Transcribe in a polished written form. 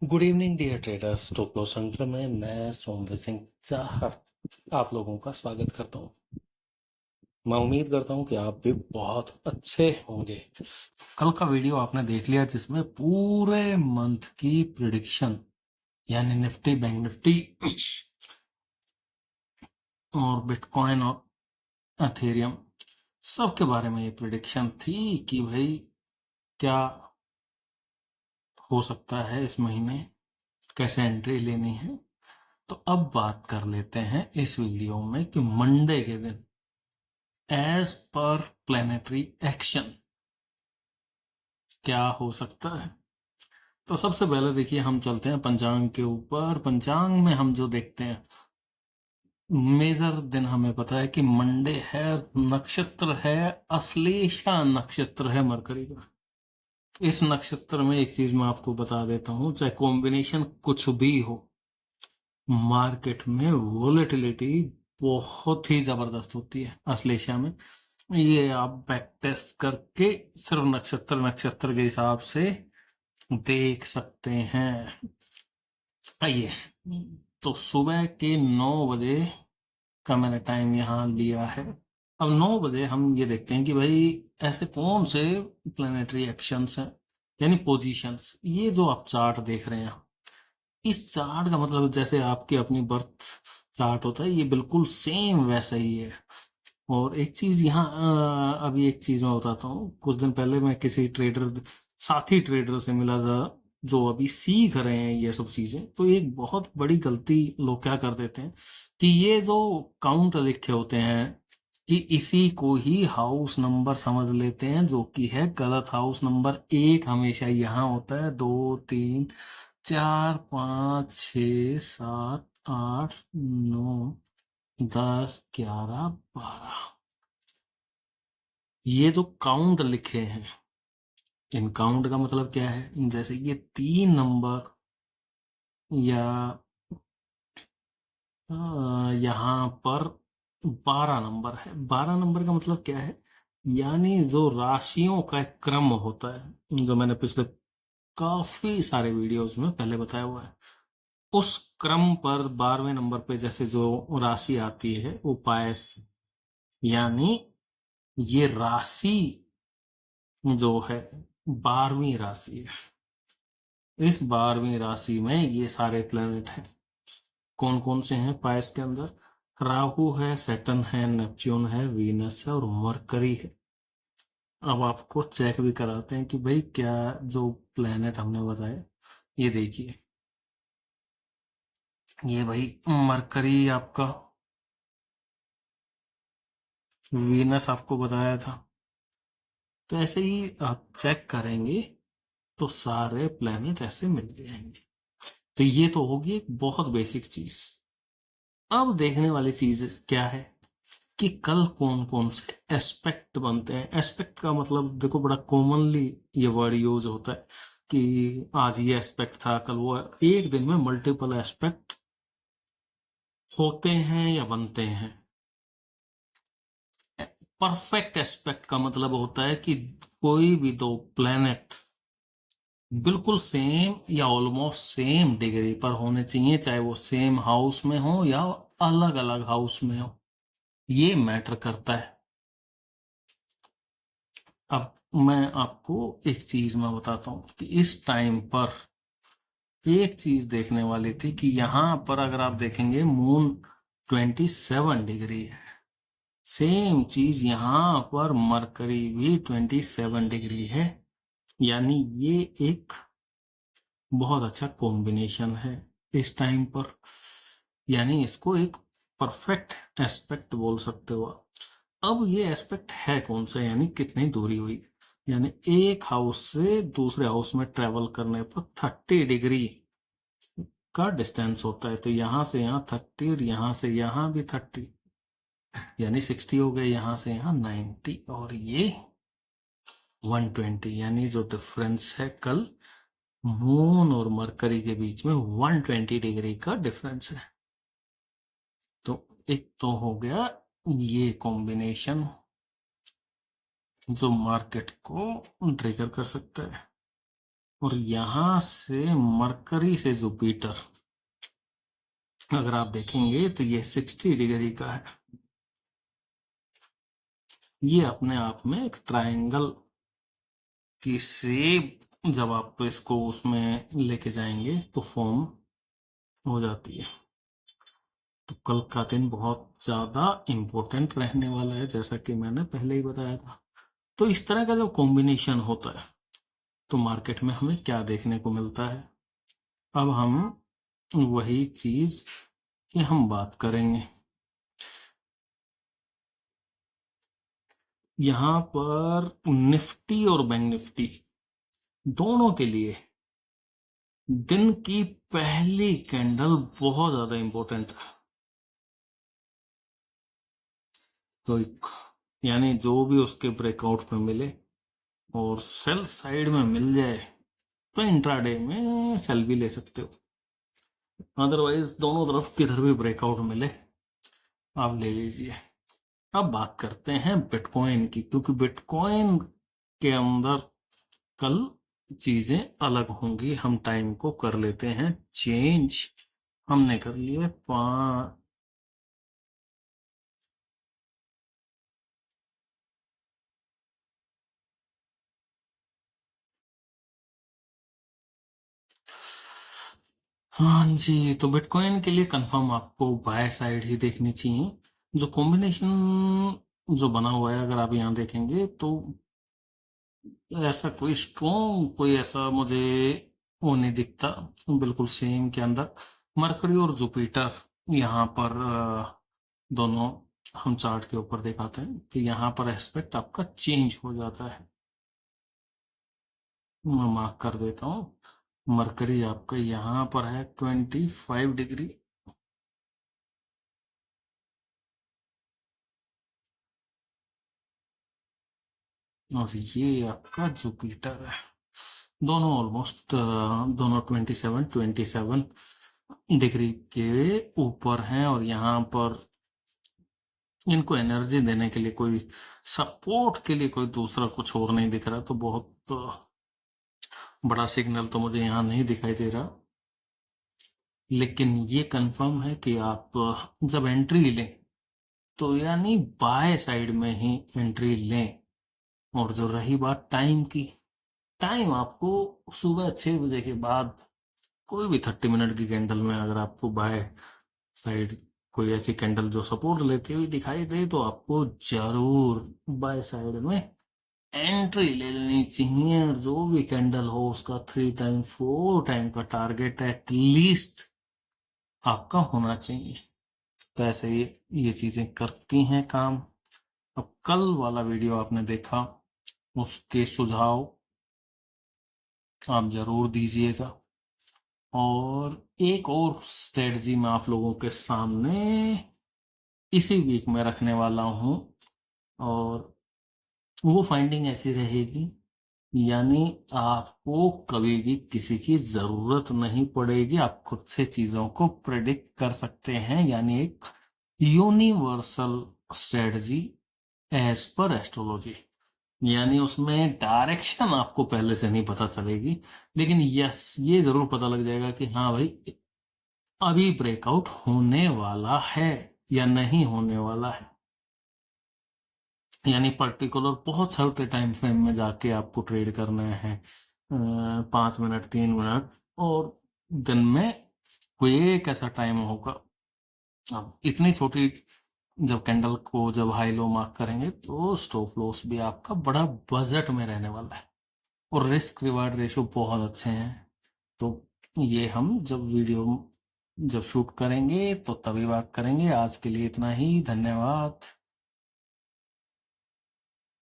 Good evening dear traders. Stop loss centre में मैं सोमवीर सिंह चाहर आप लोगों का स्वागत करता हूं। मैं उम्मीद करता हूं कि आप भी बहुत अच्छे होंगे। कल का वीडियो आपने देख लिया जिसमें पूरे मंथ की प्रिडिक्शन यानी निफ्टी बैंक निफ्टी और बिटकॉइन और एथेरियम सबके बारे में ये प्रिडिक्शन थी कि भाई क्या हो सकता है इस महीने, कैसे एंट्री लेनी है। तो अब बात कर लेते हैं इस वीडियो में कि मंडे के दिन एज पर प्लेनेटरी एक्शन क्या हो सकता है। तो सबसे पहले देखिए, हम चलते हैं पंचांग के ऊपर। पंचांग में हम जो देखते हैं, मेजर दिन हमें पता है कि मंडे है, नक्षत्र है अश्लेषा नक्षत्र है मरकरी का। इस नक्षत्र में एक चीज मैं आपको बता देता हूं, चाहे कॉम्बिनेशन कुछ भी हो, मार्केट में वोलेटिलिटी बहुत ही जबरदस्त होती है अश्लेषा में। ये आप बैक टेस्ट करके सिर्फ नक्षत्र नक्षत्र के हिसाब से देख सकते हैं। आइए, तो सुबह के 9 बजे का मैंने टाइम यहाँ लिया है। अब 9 बजे हम ये देखते हैं कि भाई ऐसे कौन से प्लेनेटरी एक्शंस हैं यानी पोजीशंस। ये जो आप चार्ट देख रहे हैं, इस चार्ट का मतलब जैसे आपकी अपनी बर्थ चार्ट होता है, ये बिल्कुल सेम वैसा ही है। और एक चीज यहाँ, अभी एक चीज मैं बताता हूँ। कुछ दिन पहले मैं किसी साथी ट्रेडर से मिला था जो अभी सीख रहे हैं ये सब चीजें। तो एक बहुत बड़ी गलती लोग क्या कर देते हैं कि ये जो काउंट लिखे होते हैं, कि इसी को ही हाउस नंबर समझ लेते हैं, जो कि है गलत। हाउस नंबर 1 हमेशा यहाँ होता है, 2 3 4 5 6 7 8 9 10 11 12। ये जो काउंट लिखे हैं, इन काउंट का मतलब क्या है, जैसे ये 3 नंबर या यहाँ पर 12 नंबर है। 12 नंबर का मतलब क्या है, यानी जो राशियों का एक क्रम होता है, जो मैंने पिछले काफी सारे वीडियोस में पहले बताया हुआ है। उस क्रम पर 12वें नंबर पे जैसे जो राशि आती है वो पायस, यानी ये राशि जो है 12वीं राशि है। इस 12वीं राशि में ये सारे प्लेनेट हैं। कौन कौन से हैं पायस के अंदर? राहु है, सैटर्न है, नेपच्यून है, वीनस है और मरकरी है। अब आपको चेक भी कराते हैं कि भाई क्या जो प्लेनेट हमने बताया, ये देखिए, ये भाई मरकरी आपका, वीनस आपको बताया था। तो ऐसे ही आप चेक करेंगे तो सारे प्लेनेट ऐसे मिल जाएंगे। तो ये तो होगी एक बहुत बेसिक चीज। अब देखने वाली चीज क्या है कि कल कौन कौन से एस्पेक्ट बनते हैं। एस्पेक्ट का मतलब देखो, बड़ा कॉमनली ये वर्ड यूज होता है कि आज ये एस्पेक्ट था, कल वो। एक दिन में मल्टीपल एस्पेक्ट होते हैं या बनते हैं। परफेक्ट एस्पेक्ट का मतलब होता है कि कोई भी दो प्लेनेट बिल्कुल सेम या ऑलमोस्ट सेम डिग्री पर होने चाहिए, चाहे वो सेम हाउस में हो या अलग अलग हाउस में हो, ये मैटर करता है। अब मैं आपको एक चीज मैं बताता हूं कि इस टाइम पर एक चीज देखने वाली थी कि यहां पर अगर आप देखेंगे मून 27 डिग्री है। सेम चीज यहां पर मरकरी भी 27 डिग्री है। यानी ये एक बहुत अच्छा कॉम्बिनेशन है इस टाइम पर। यानी इसको एक परफेक्ट एस्पेक्ट बोल सकते हो आप। अब ये एस्पेक्ट है कौन सा, यानी कितनी दूरी हुई, यानी एक हाउस से दूसरे हाउस में ट्रेवल करने पर 30 डिग्री का डिस्टेंस होता है। तो यहां से यहाँ 30 और यहां से यहाँ भी 30, यानी 60 हो गए। यहां से यहाँ 90 और ये 120, यानी जो डिफरेंस है कल मून और मरकरी के बीच में 120 डिग्री का डिफरेंस है। तो एक तो हो गया ये कॉम्बिनेशन जो मार्केट को ट्रिगर कर सकता है। और यहां से मरकरी से जुपिटर अगर आप देखेंगे तो ये 60 डिग्री का है। ये अपने आप में एक ट्रायंगल की शेप जब आप इसको उसमें लेके जाएंगे तो फॉर्म हो जाती है। तो कल का दिन बहुत ज्यादा इम्पोर्टेंट रहने वाला है, जैसा कि मैंने पहले ही बताया था। तो इस तरह का जो कॉम्बिनेशन होता है तो मार्केट में हमें क्या देखने को मिलता है, अब हम वही चीज की हम बात करेंगे। यहां पर निफ्टी और बैंक निफ्टी दोनों के लिए दिन की पहली कैंडल बहुत ज्यादा इंपॉर्टेंट है। तो यानी जो भी उसके ब्रेकआउट पे मिले और सेल साइड में मिल जाए तो इंट्राडे में सेल भी ले सकते हो, अदरवाइज दोनों तरफ किधर भी ब्रेकआउट मिले आप ले लीजिए। अब बात करते हैं बिटकॉइन की, क्योंकि बिटकॉइन के अंदर कल चीजें अलग होंगी। हम टाइम को कर लेते हैं चेंज। हमने कर लिए 5। हाँ जी, तो बिटकॉइन के लिए कंफर्म आपको बाय साइड ही देखनी चाहिए। जो कॉम्बिनेशन जो बना हुआ है अगर आप यहाँ देखेंगे तो ऐसा कोई स्ट्रॉन्ग कोई ऐसा मुझे वो नहीं दिखता। बिल्कुल सेम के अंदर मरकरी और जुपिटर यहाँ पर दोनों हम चार्ट के ऊपर दिखाते हैं तो यहाँ पर एस्पेक्ट आपका चेंज हो जाता है। मैं मार्क कर देता हूँ, मरकरी आपका यहाँ पर है 25 डिग्री और ये आपका जुपिटर है। दोनों ऑलमोस्ट दोनों 27 डिग्री के ऊपर हैं और यहाँ पर इनको एनर्जी देने के लिए कोई सपोर्ट के लिए कोई दूसरा कुछ और नहीं दिख रहा। तो बहुत बड़ा सिग्नल तो मुझे यहाँ नहीं दिखाई दे रहा, लेकिन ये कंफर्म है कि आप जब एंट्री लें तो यानी बाय साइड में ही एंट्री लें। और जो रही बात टाइम की, टाइम आपको सुबह 6 बजे के बाद कोई भी 30 मिनट की कैंडल में अगर आपको बाय साइड कोई ऐसी कैंडल जो सपोर्ट लेती हुई दिखाई दे तो आपको जरूर बाय साइड में एंट्री ले लेनी चाहिए। और जो भी कैंडल हो उसका 3 टाइम 4 टाइम का टारगेट एटलीस्ट आपका होना चाहिए। तो ऐसे ये चीजें करती हैं काम। अब कल वाला वीडियो आपने देखा, उसके सुझाव आप जरूर दीजिएगा। और एक और स्ट्रेटजी मैं आप लोगों के सामने इसी वीक में रखने वाला हूं और वो फाइंडिंग ऐसी रहेगी, यानी आपको कभी भी किसी की जरूरत नहीं पड़ेगी, आप खुद से चीजों को प्रेडिक्ट कर सकते हैं। यानी एक universal strategy as per astrology. यानी उसमें डायरेक्शन आपको पहले से नहीं पता चलेगी, लेकिन यस ये जरूर पता लग जाएगा कि हाँ भाई अभी ब्रेकआउट होने वाला है या नहीं होने वाला है। यानी पर्टिकुलर बहुत छोटे टाइम फ्रेम में जाके आपको ट्रेड करना है, 5 मिनट 3 मिनट, और दिन में कोई एक ऐसा टाइम होगा। अब इतनी छोटी जब कैंडल को जब हाई लो मार्क करेंगे तो स्टॉप लॉस भी आपका बड़ा बजट में रहने वाला है और रिस्क रिवार्ड रेशो बहुत अच्छे हैं। तो ये हम जब वीडियो जब शूट करेंगे तो तभी बात करेंगे। आज के लिए इतना ही, धन्यवाद।